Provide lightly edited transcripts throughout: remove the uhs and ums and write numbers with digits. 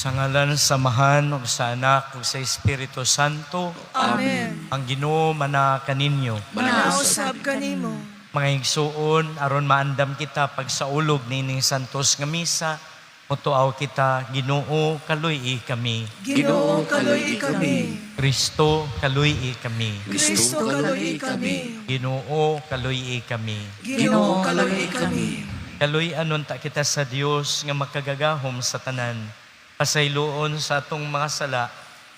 Sa ngalan samahan ug sa Anak ug sa Espiritu Santo. Amen. Ang Ginoo mana kaninyo. Manausab kanimo. Mga igsuon aron maandam kita pagsaulog nining santos nga misa, mutuaw kita, Ginoo kaluy kami. Ginoo kaluy kami. Kristo kaluy kami. Kristo kaluy kami. Ginoo kaluy kami. Ginoo kaluy kami. Kaluy anon ta kita sa Dios nga makagagahom sa tanan. Pasayloon sa atong mga sala,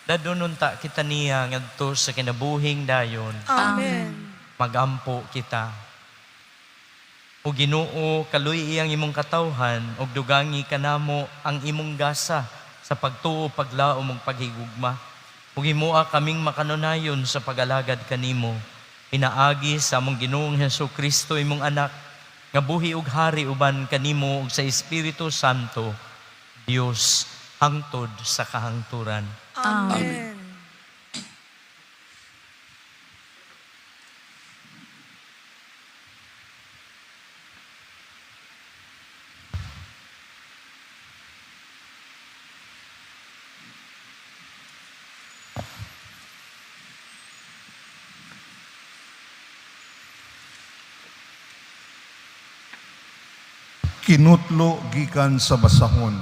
dadunon ta kita niya ngadto sa kinabuhing dayon. Amen. Magampo kita. O Ginoo, kaluy iyang imong katawhan, og dugangi kanamo ang imong gasa sa pagtuo, paglaom ug paghigugma. Ug himoa kaming makanunayon sa pag-alagad kanimo. Pinaagi sa among Ginoong Hesukristo imong anak, nga buhi ug hari uban kanimo ug sa Espiritu Santo, Dios hangtod sa kahangturan. Amen. Kinutlo gikan sa basahon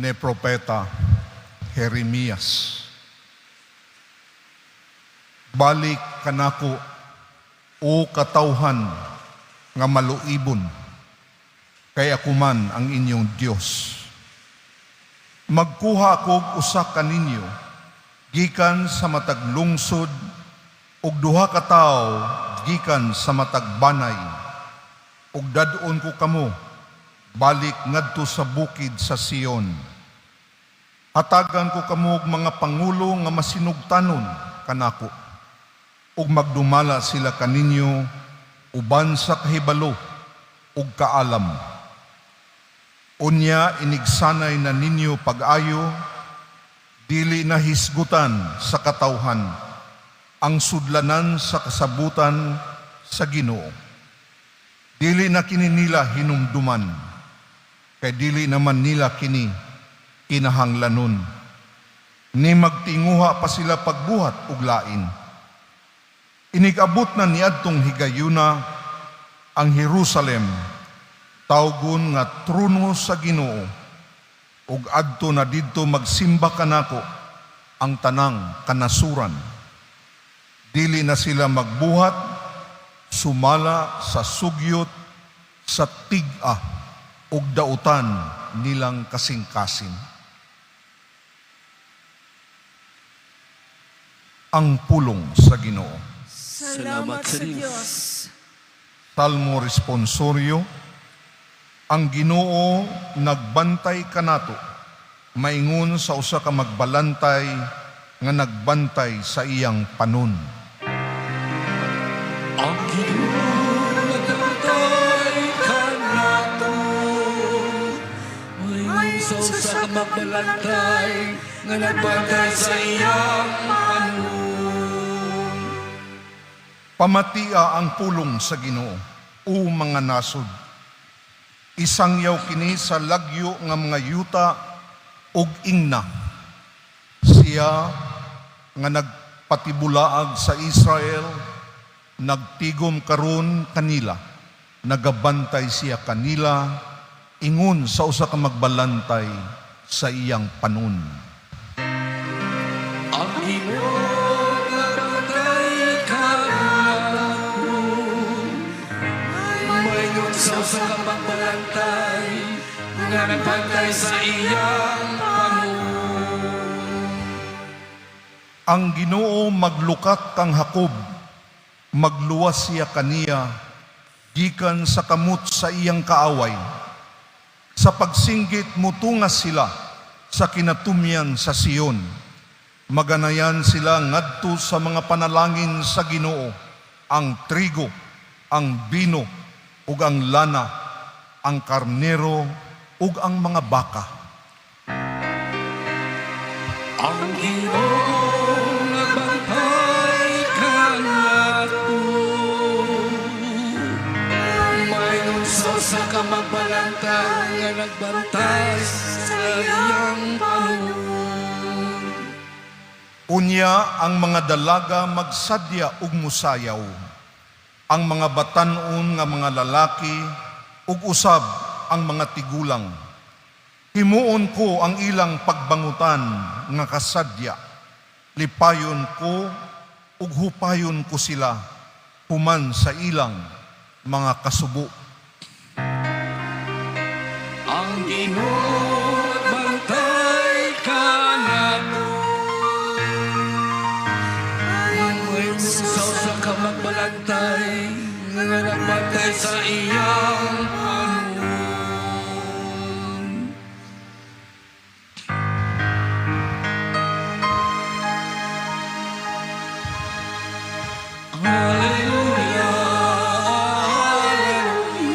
ni Propeta Jeremias. Balik kanako o katawhan nga maluibon, kay ako man ang inyong Dios. Magkuha kog usa kaninyo gikan sa matag lungsod ug duha ka tawo gikan sa matag banay, ug dadon ko kamo balik ngadto sa bukid sa Sion. Hatagan ko kamo og mga pangulo nga masinugtanon kanako, ug magdumala sila kaninyo uban sa kahibalo ug kaalam. Unya inigsanay na ninyo pag-ayo, dili na hisgutan sa katawhan, ang sudlanan sa kasabutan sa Ginoo. Dili na kini nila hinumduman, kay dili naman nila kini kinahanglanon. Ni magtinguha pa sila pagbuhat ug lain. Inigabot na niadtong higayuna ang Jerusalem, tawgon nga trono sa Ginoo, ug adto na didto magsimba kanako ang tanang kanasuran. Dili na sila magbuhat, sumala sa sugyot, sa tig-a, ug dautan nilang kasing-kasing. Ang pulong sa Ginoo. Salamat sa Diyos. Salmo responsorio. Ang Ginoo nagbantay kanato, maingon sa usa ka magbalantay nga nagbantay sa iyang panon. Ang Ginoo nagbantay kanato, maingon sa usa ka magbalantay nga nagbantay sa iyang panon. Pamatia ang pulong sa Ginoo, o mga nasod. Isangyaw kini sa lagyo nga mga yuta ug ingna. Siya nga nagpatibulaag sa Israel, nagtigom karon kanila, nagabantay siya kanila, ingon sa usa ka magbalantay sa iyang panon. Ang Ginoo nagbantay kanato, maingon sa usa ka magbalantay nga nagbantay sa iyang panon. Ang Ginoo maglukat kang Hakob, magluwas siya kaniya, gikan sa kamot sa iyang kaaway. Sa pagsinggit mutungas sila sa kinatumyan sa Sion. Maganayan sila ngadto sa mga panalangin sa Ginoo, ang trigo, ang bino, ug ang lana, ang karnero, ug ang mga baka. Ang Ginoo nagbantay kanato, maingon sa usa ka magbalantay nga nagbantay sa iyang panon. Unya ang mga dalaga magsadya ug musayaw. Ang mga batan-on nga mga lalaki ug usab ang mga tigulang. Himuon ko ang ilang pagbangutan nga kasadya. Lipayon ko ug hupayon ko sila human sa ilang mga kasubo. Ang Ginoo bantay ka nato. Ang sa kamagbalantay nga nagbantay sa iyang panon. Hallelujah, hallelujah.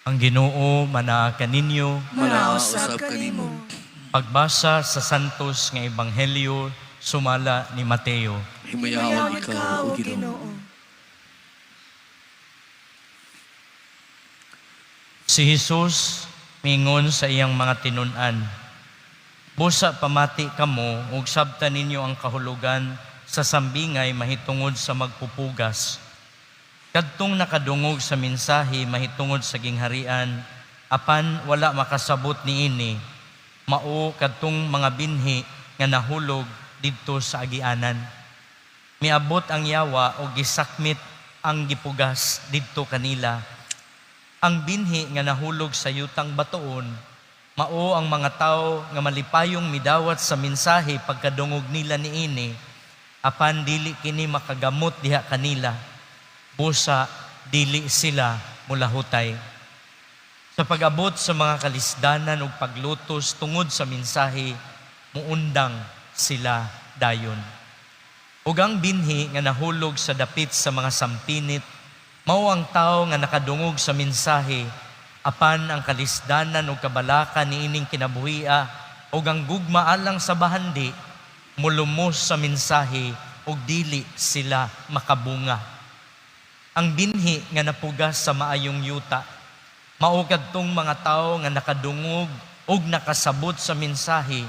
Ang Ginoo manaa kaninyo. Manausap kanimo. Pagbasa sa Santos nga Ebanghelyo sumala ni Mateo. Himayawan ikaw, O Ginoo. Ginoo. Si Jesus mingon sa iyang mga tinun-an, busa pamati kamo ug sabtan ninyo ang kahulugan sa sambingay mahitungod sa magpupugas. Kadtong nakadungog sa mensahe mahitungod sa gingharian, apan wala makasabot niini, mao kadtong mga binhi nga nahulog didto sa agianan. Miabot ang yawa o gisakmit ang gipugas didto kanila. Ang binhi nga nahulog sa yutang batoon, mao ang mga tao nga malipayong midawat sa mensahe pagkadungog nila niini, apan dili kini makagamot diha kanila. Busa dili sila mulahutay. Sa pag-abot sa mga kalisdanan ug paglutos tungod sa mensahe, muundang sila dayon. Ug ang binhi nga nahulog sa dapit sa mga sampinit, mao ang tao nga nakadungog sa mensahe, apan ang kalisdanan ug kabalakan niining kinabuhia ug ang gugma alang sa bahandi, mulumos sa mensahe ug dili sila makabunga. Ang binhi nga napugas sa maayong yuta, mao kadtong mga tao nga nakadungog ug nakasabot sa mensahe,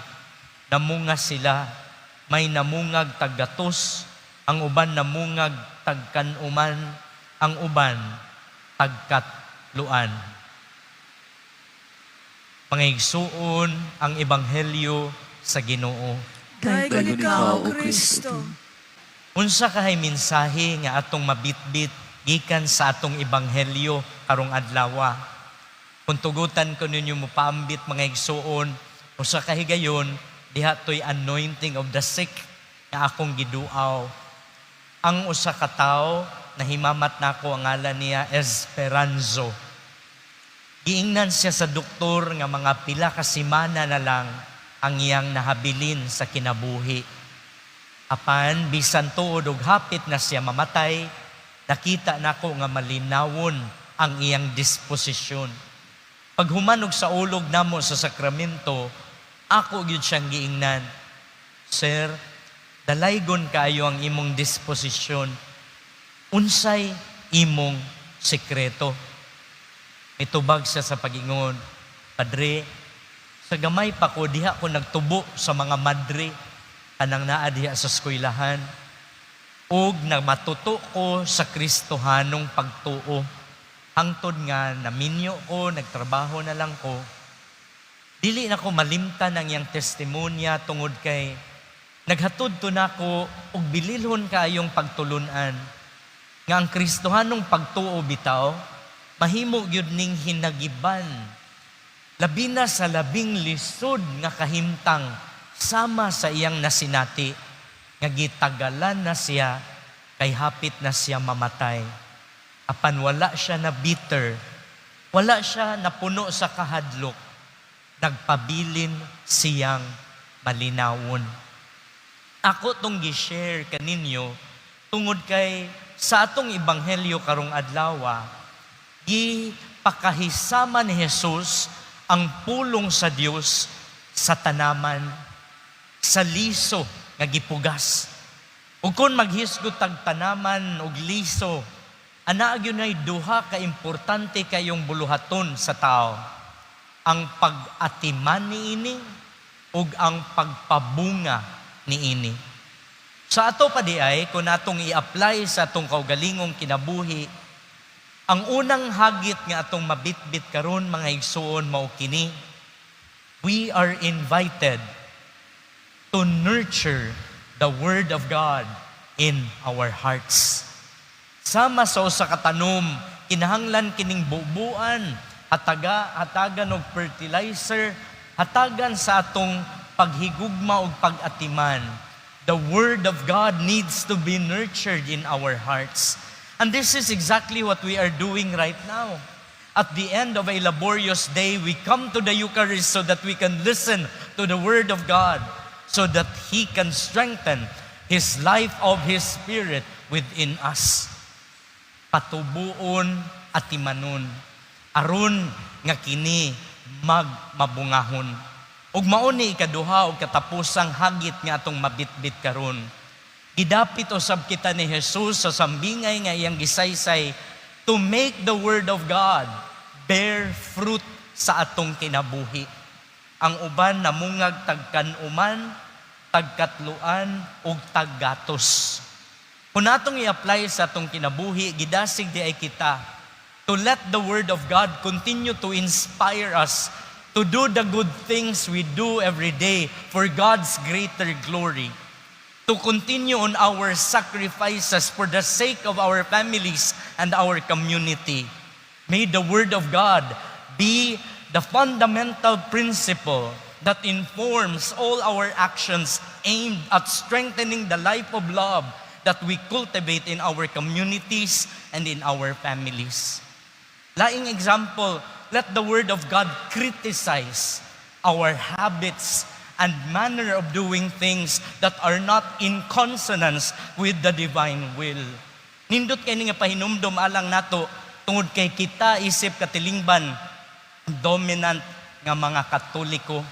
namunga sila, may namungag taggatos, ang uban namungag tagkanuman, ang uban tagkatluan. Pangigsuon ang ebanghelyo sa Ginoo. Dayon ikaw, O Kristo. Unsa kahay mensahe nga atong mabitbit gikan sa atong ebanghelyo karong adlaw? Kung tugutan ko ninyo mo paambit mga igsuon, usa ka higayon, diha to'y anointing of the sick nga akong giduaw. Ang usa ka tawo, nahimamat nako ang ngalan niya Esperanzo. Giingnan siya sa doktor nga mga pila ka semana na lang ang iyang nahabilin sa kinabuhi. Apan, bisan tuod og hapit na siya mamatay, nakita nako nga malinawon ang iyang disposisyon. Pag humanog sa ulog namo sa sakramento, ako gyud siyang giingnan, Sir, dalaygon kaayo ang imong disposisyon. Unsay imong sekreto? Mitubag siya sa pagingon, Padre, sa gamay pa ko, diha ko nagtubo sa mga madre, kanang naa diha sa eskwelahan, ug na matuto ko sa Kristohanong pagtuo. Hangtod nga naminyo ko, nagtrabaho na lang ko. Dili na ko malimtan ang iyang testimonya tungod kay naghatod to nako og bililhon kaayong pagtulunan nga ang Kristohanong pagtuo bitaw mahimo gyud ning hinagiban labi na sa labing lisod nga kahimtang sama sa iyang nasinati nga gitagalan na siya kay hapit na siya mamatay. Apan wala siya na bitter, wala siya napuno sa kahadlok, nagpabilin siyang malinawon. Ako tong gi-share kaninyo tungod kay sa atong ebanghelyo karong adlaw, gipakahisama ni Jesus ang pulong sa Dios sa tanaman, sa liso nga gipugas. Ug kun maghisgot tag tanaman og liso, anaag yun ay duha ka importante kayong buluhaton sa tao. Ang pag-atiman ni ini ug ang pagpabunga ni ini. Sa ato pa di ay, kung atong i-apply sa atong kaugalingong kinabuhi, ang unang hagit nga atong mabitbit karon mga igsoon mao kini, we are invited to nurture the Word of God in our hearts. Sama sa usa ka tanom, kinahanglan kining bubuan, hatagan og fertilizer, hatagan sa atong paghigugma og pag-atiman. The Word of God needs to be nurtured in our hearts. And this is exactly what we are doing right now. At the end of a laborious day, we come to the Eucharist so that we can listen to the Word of God, so that He can strengthen His life of His Spirit within us. Patubuon at timanon, aron nga kini mabungahon. Ug mao ni ikaduha og katapusang hagit nga atong mabitbit karon. Gidapit usab kita ni Jesus sa sambingay nga iyang gisaysay to make the Word of God bear fruit sa atong kinabuhi. Ang uban namungag tagkanuman, tagkatluan ug taggatos. Kung atong i-apply sa atong kinabuhi, gidasig di ay kita to let the Word of God continue to inspire us to do the good things we do every day for God's greater glory. To continue on our sacrifices for the sake of our families and our community. May the Word of God be the fundamental principle that informs all our actions aimed at strengthening the life of love that we cultivate in our communities and in our families. Laing example, let the Word of God criticize our habits and manner of doing things that are not in consonance with the divine will. Nindot kay nga pahinumdom alang nato tungod kay kita isip katilingban dominant nga mga Katoliko.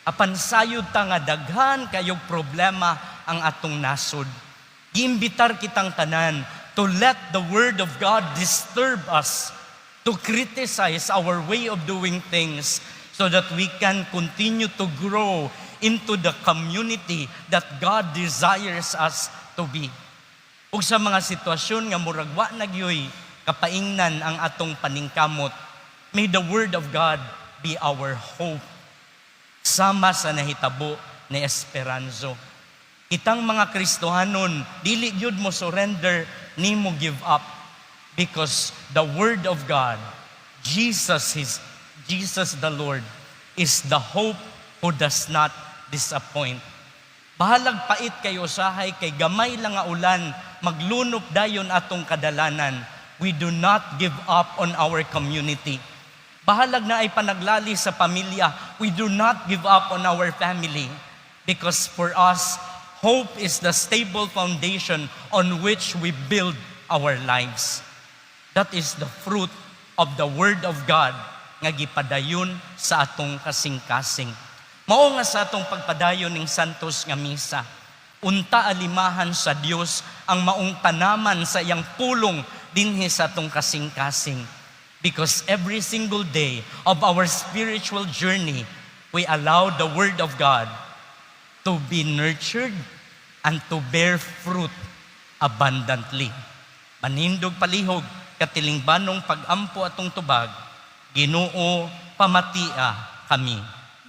Apan sayod ta nga daghan kayog problema ang atong nasod. Giimbitar kitang tanan to let the Word of God disturb us, to criticize our way of doing things so that we can continue to grow into the community that God desires us to be. Ug sa mga sitwasyon nga murag wa nagyoy kapaingnan ang atong paningkamot, may the Word of God be our hope. Sama sa nahitabo ni Esperanzo. Kitang mga Kristohanon, dili gyud mo surrender, ni mo give up. Because the Word of God, Jesus the Lord, is the hope who does not disappoint. Bahalag pait kayo usahay kay gamay lang nga ulan, maglunop dayon atong kadalanan. We do not give up on our community. Bahalag na ay panaglali sa pamilya, we do not give up on our family. Because for us, hope is the stable foundation on which we build our lives. That is the fruit of the Word of God nga gipadayon sa atong kasing-kasing. Mao nga sa atong pagpadayon ning Santos nga misa, unta alimahan sa Dios ang maong tanaman sa iyang pulong dinhi sa atong kasing-kasing. Because every single day of our spiritual journey, we allow the Word of God to be nurtured and to bear fruit abundantly. Manindog palihog, katilingbanong pag-ampo atong tubag, Ginoo, pamatia kami.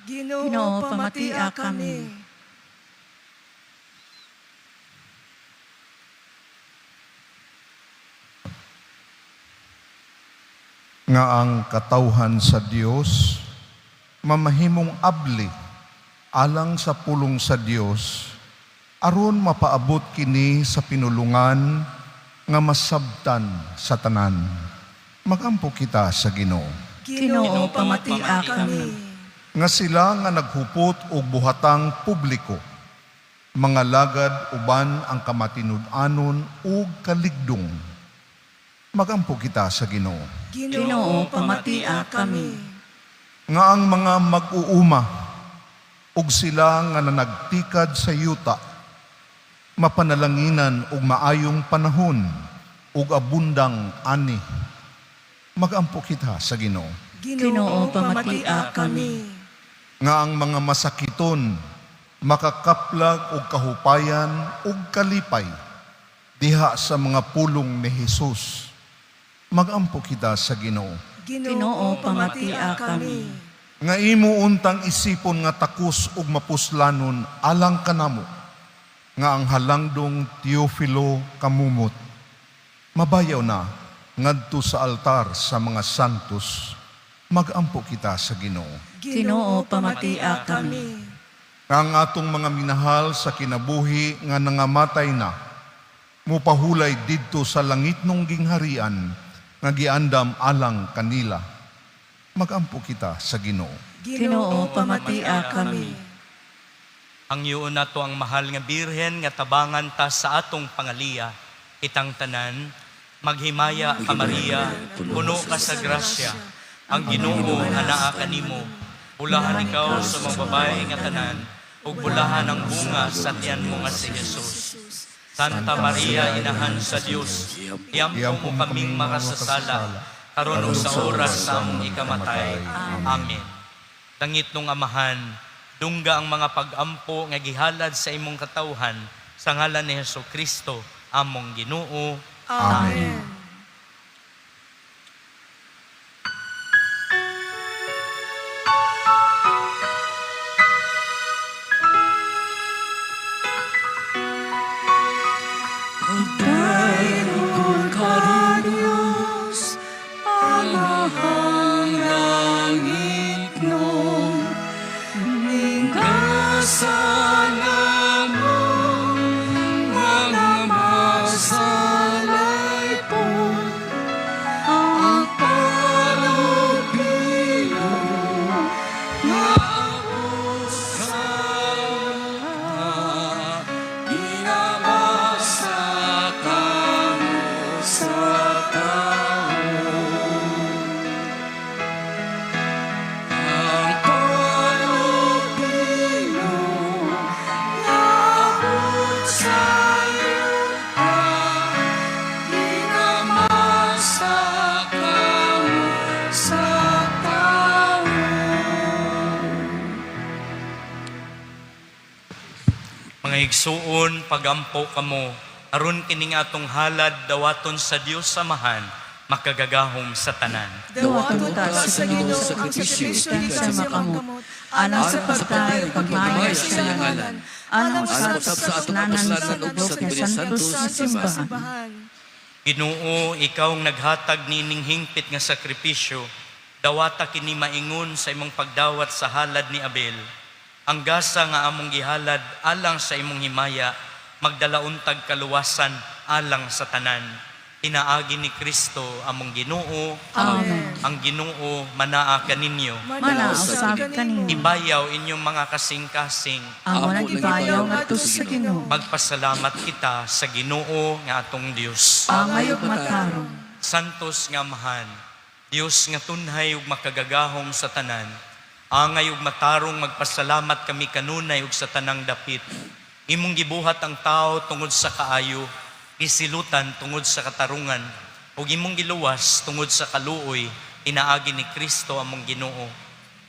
Ginoo, pamatia kami. Nga ang katawhan sa Dios mamahimong abli alang sa pulong sa Dios aron mapaabot kini sa pinulungan nga masabtan sa tanan. Magampo kita sa Ginoo. Ginoo, pamatia kami. Nga sila nga naghupot og buhatang publiko, mga lagad uban ang kamatinud-anon ug kaligdong. Magampo kita sa Ginoo. Ginoo, pamatia kami. Nga ang mga mag-uuma ug sila nga nanagtikad sa yuta, mapanalanginan og maayong panahon ug abundang ani. Magampo kita sa Ginoo. Ginoo, pamatia kami. Nga ang mga masakiton makakaplag og kahupayan ug kalipay diha sa mga pulong ni Hesus. Magampo kita sa Ginoo. Ginoo, pamatia kami. Nga imo untang isipon nga takus ug mapuslanon alang kanamo nga ang halangdong Teofilo kamumot mabayaw na ngadto sa altar sa mga santos. Magampo kita sa Ginoo. Ginoo, pamatia kami. Ang atong mga minahal sa kinabuhi nga nangamatay na mupahulay didto sa langit nung gingharian nga giandam alang kanila. Magampo kita sa Ginoo. Ginoo, pamatia kami. Ang yun nato ang mahal nga birhen nga tabangan ta sa atong pangaliya. Itang tanan, maghimaya ka Maria, puno ka sa grasya. Ang Ginoo nga naa kanimo. Bulahan ikaw sa mga babae nga tanan, ug bulahan ang bunga sa tiyan mo nga si Jesus. Santa Maria, inahan sa Dios, iyampo mo kaming makasasala, karon ug sa oras sa among ikamatay. Amen. Langit nung Amahan, dungga ang mga pag-ampo nga gihalad sa imong katawhan sa ngalan ni Jesucristo, among Ginoo. Amen. Pagdayon ka rin Diyos, amahang langit nun, mingasalan mo, mga masalay po, ang palubilo, na usana, inamasa sa tao. Ang palubilo naabot sa'yo ka, inamasa sa tao. Mga igsuon, pagampo kamo, aron kining atong halad dawaton sa Dios Amahan, makagagahom sa tanan. Dawaton ta sa Ginoo ang sakripisyo di sa makamot. Anang sa pagtayo pagmamay sa ngalan. Anang sa kasalanan sa ubos nga santos sa simbahan. Ginoo, ikaw ang naghatag nining hingpit nga sakripisyo, dawata kini maingon sa imong pagdawat sa halad ni Abel. Ang gasa nga among gihalad alang sa imong himaya, magdalauntag kaluwasan alang sa tanan. Inaagi ni Kristo among Ginoo. Amen. Ang Ginoo manaa kaninyo. Manausab kanino. Ibayaw inyong mga kasing-kasing. Amo na gibayaw ngadto sa Ginoo. Magpasalamat kita sa Ginoo nga atong Dios. Angay ug matarong. Santos nga Amahan, Dios nga tunhay ug makagagahom sa tanan. Angay ug matarong magpasalamat kami kanunay ug sa tanang dapit. Imong gibuhat ang tao tungod sa kaayo, gisilutan tungod sa katarungan, ug imong giluwas tungod sa kaluoy, inaagi ni Kristo among Ginoo.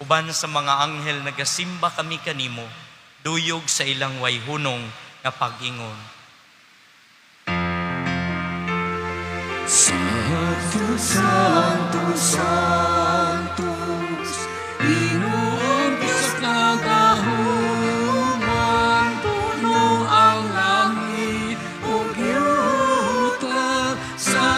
Uban sa mga anghel nagasimba kami kanimo, duyog sa ilang wayhunong nga pag-ingon. Santos, Santos, Santos, Ginoong Diyos ng kahungan, puno ang langit o yuta sa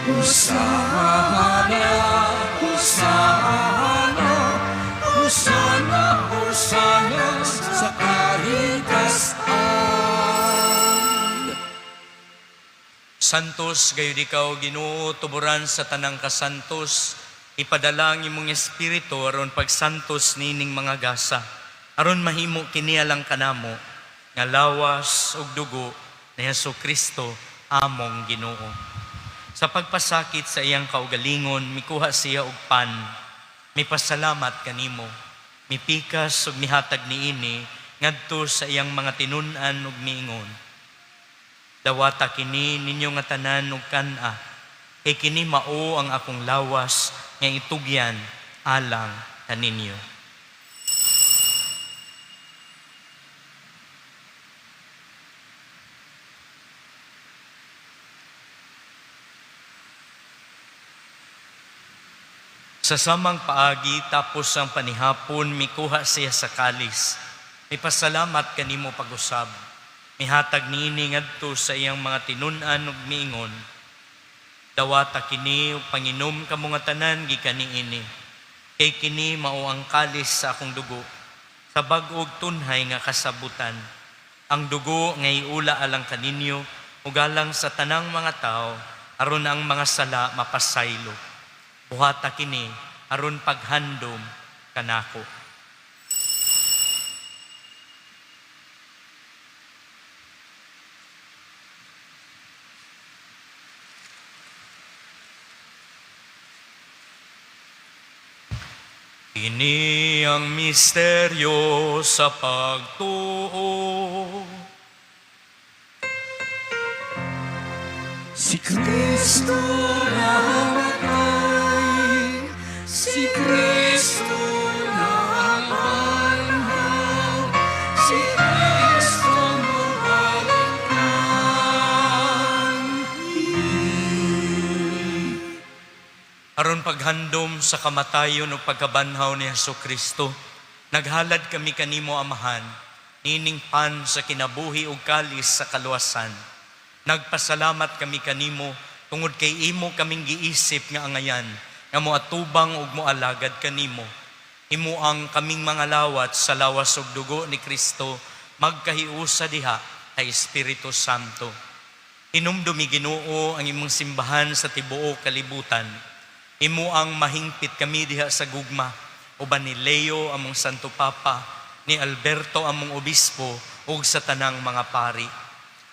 Hosana, Hosana, Hosana, Hosana sa kahitasan. Santos, gayud ikaw, Ginoo, tuburan sa tanang kasantos, ipadala ang imong espiritu aron pagsantos nining mga gasa, aron mahimo kini alang kanamo, nga lawas ug dugo ni Jesucristo among Ginoo. Sa pagpasakit sa iyang kaugalingon, mikuha siya og pan. Mipasalamat kanimo. Mipikas ug mihatag niini ngadto sa iyang mga tinun-an ug miingon. Dawata kini ninyo nga tanan ug kan-a. Kay kini mao ang akong lawas nga itugyan alang kaninyo. Sa samang paagi tapos ang panihapon, mikuha siya sa kalis. Mipasalamat kanimo pag-usab. Mihatag niini ngadto sa iyang mga tinun-an ug miingon. Dawata kini ug panginom kamo nga tanan gikan niini. Kay kini mao ang kalis sa akong dugo. Sa bag-og tunhay nga kasabutan. Ang dugo nga iula alang kaninyo ug alang sa tanang mga tao aron ang mga sala mapasaylo. Buhata kini aron paghandom kanako. Ini ang misteryo sa pagtuo. Si Kristo namatay, si Kristo namanhaw, si Kristo mabalikan. Aron paghandom sa kamatayon o pagkabanhaw ni Jesucristo, naghalad kami kanimo Amahan, nining pan sa kinabuhi ug kalis sa kaluwasan. Nagpasalamat kami kanimo tungod kay imo kaming giisip nga angayan, nga moatubang ug moalagad kanimo. Imo ang kaming mga lawat sa lawas ug dugo ni Kristo, magkahiusa diha kay Espiritu Santo. Hinumdumi Ginoo ang imong simbahan sa tibuok kalibutan. Imo ang mahingpit kami diha sa gugma, uban ni Leo among Santo Papa, ni Alberto among Obispo, ug sa tanang mga pari.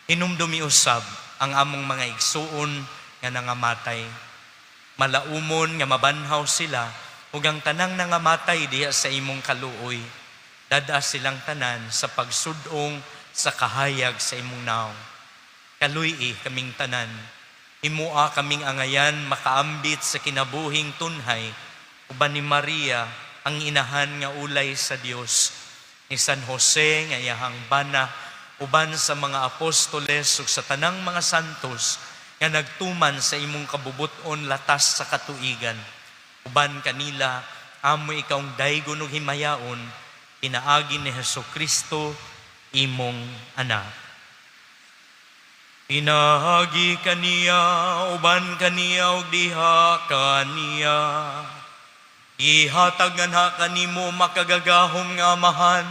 Hinumdumi usab ang among mga igsuon nga nangamatay. Malaumon nga mabanhaw sila, ug ang tanang nangamatay diha sa imong kaluoy. Dada silang tanan sa pagsudong sa kahayag sa imong naong. Kaluy kaming tanan. Imua kaming angayan makaambit sa kinabuhing tunhay, uban ni Maria ang inahan nga ulay sa Dios, ni San Jose nga iyahang bana, uban sa mga apostoles ug sa tanang mga santos nga nagtuman sa imong kabubuton latas sa katuigan. Uban kanila, amo ikaong daygon ug himayaon, pinaagi ni Jesucristo, imong anak. Pinahagi kaniya, uban kaniya ug diha kaniya. Ihatag nga kanimo makagagahom nga Amahan,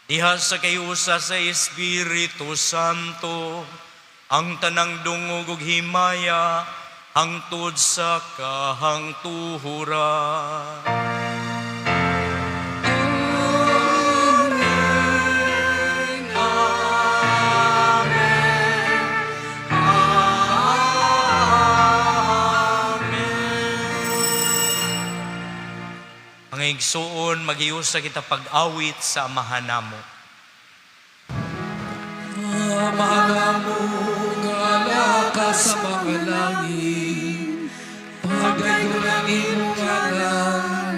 diha sa kayusa sa Espiritu Santo, ang tanang dungog ug himaya, hangtod sa kahangtuhuran. Ang igsuon, maghiusa kita pag-awit sa Amahan namo. Amahan mo nga laka sa mga langit, pagdayo ng imong ngalan,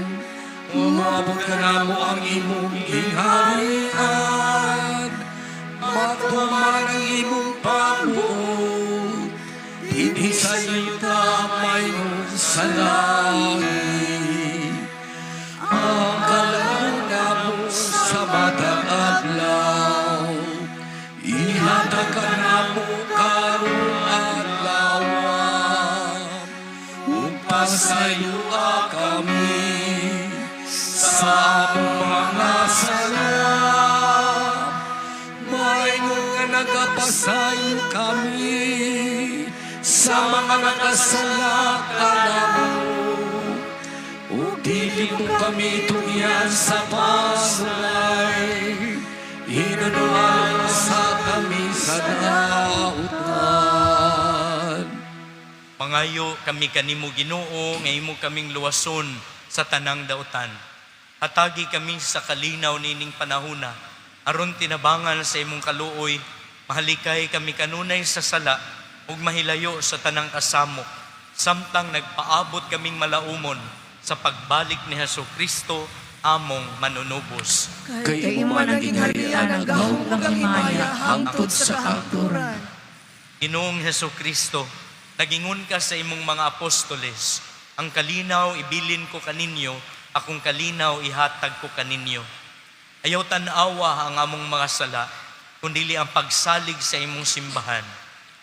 umabot ka na mo ang imong gingharian, matuman ang imong pagbuo, hindi sa iyo damay mo sa langit. Ang kalaunan mo sa batang adlaw, ihatag ka na mo karong adlaw. Upasayo kami sa among mga sala, maingon nga nagapasayo kami sa mga nakasala kanamo. Dili mo kami tungyan sa pasulay, inanuan sa kami sa dautan. Mangayo kami kanimo Ginoo, nga imo kaming luwason sa tanang dautan. Hatagi kami sa kalinaw nining panahuna, aron tinabangan sa imong kaluoy, mahalikay kami kanunay sa sala, ug mahilayo sa tanang kasamok, samtang nagpaabot kaming malaumon sa pagbalik ni Hesukristo, among manunubos. Kay imo man ang ginharian ang gahom ng himaya hangtod sa kahangturan. Ginoong Hesukristo, nagingon ka sa imong mga apostoles, ang kalinaw ibilin ko kaninyo, akong kalinaw ihatag ko kaninyo. Ayaw tanawa ang among mga sala, kundili ang pagsalig sa imong simbahan.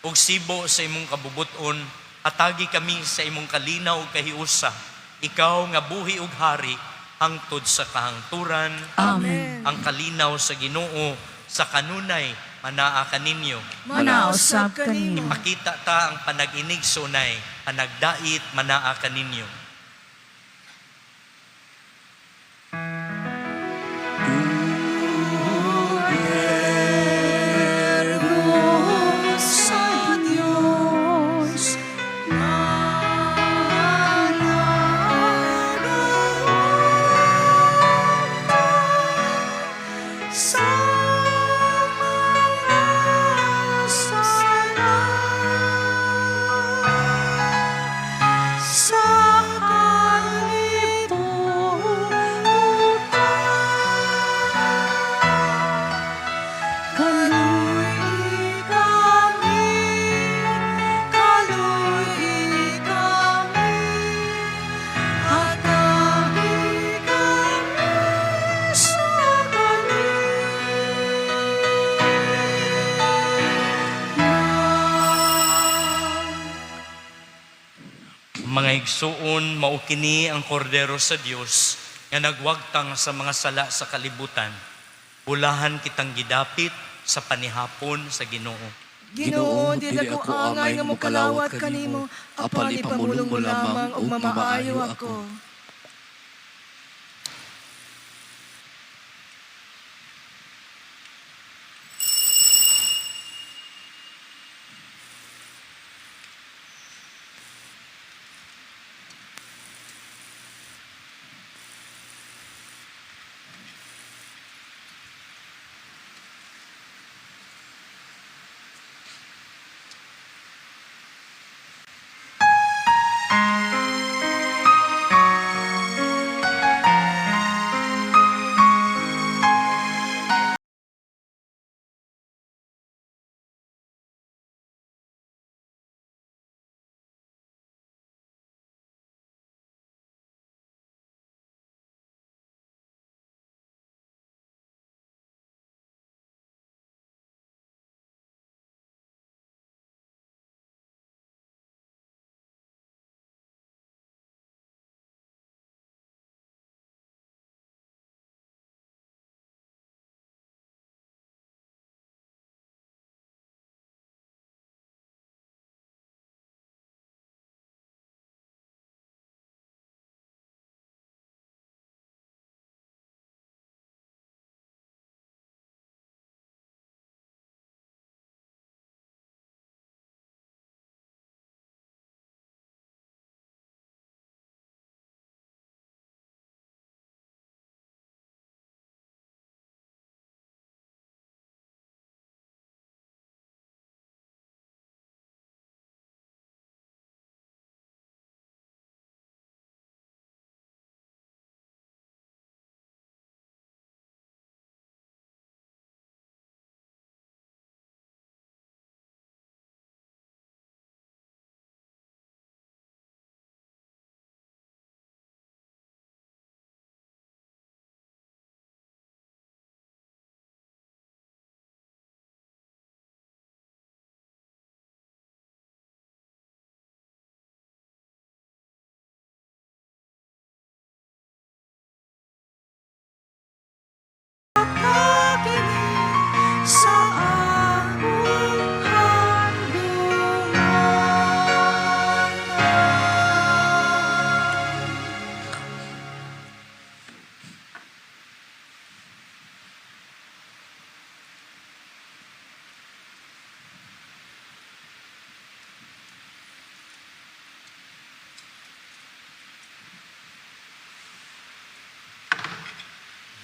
Ug sibo sa imong kabubuton, atagi kami sa imong kalinaw ug kahiusa, ikaw nga buhi ug hari, hangtod sa kahangturan. Amen. Ang kalinaw sa Ginoo sa kanunay manaa kaninyo. Manausab kanimo. Ipakita ta ang panag-inig sunay, panagdait manaa kaninyo. Sa Diyos sa mga sala sa kalibutan. Kaluy kami, hatagi kami sa Mga igsuon, maukini ang kordero sa Dios nga nagwagtang sa mga sala sa kalibutan. Bulahan kitang gidapit sa panihapon sa Ginoo. Ginoo, dili ako angay nga mokalawat kanimo, apan ipamulong mo lamang ug mamaayo ako.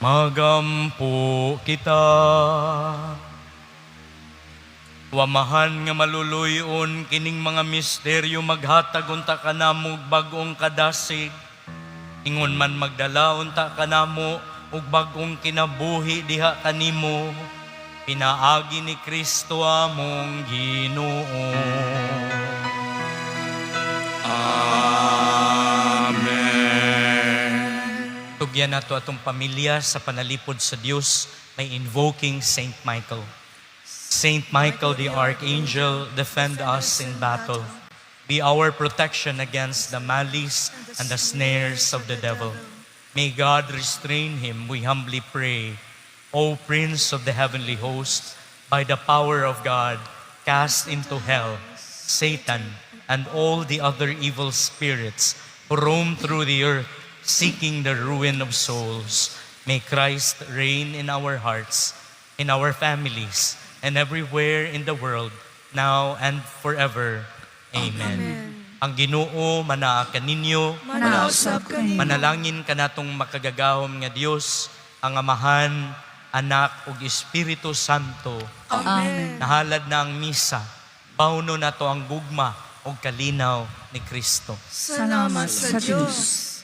Magampo kita. Wamahan nga maluluyon kining mga misteryo maghatag unta kanamo og bag-ong kadasig. Ingon man magdala unta kanamo og bag-ong kinabuhi diha kanimo. Pinaagi ni Kristo among Ginoo. Amen. Tugyan nato atong pamilya sa panalipod sa Dios by invoking Saint Michael. Saint Michael the Archangel, defend us in battle. Be our protection against the malice and the snares of the devil. May God restrain him, we humbly pray. O Prince of the heavenly host, by the power of God, cast into hell Satan and all the other evil spirits who roam through the earth, seeking the ruin of souls. May Christ reign in our hearts, in our families, and everywhere in the world, now and forever. Amen. Ang Ginoo manaa kaninyo, Manausap kanimo. manalangin kanatong makagagahom nga Dios, ang Amahan, Anak ug Espiritu Santo. Amen. Nahalad na ang misa. Pauno nato ang gugma ug kalinaw ni Kristo. Salamat sa Diyos.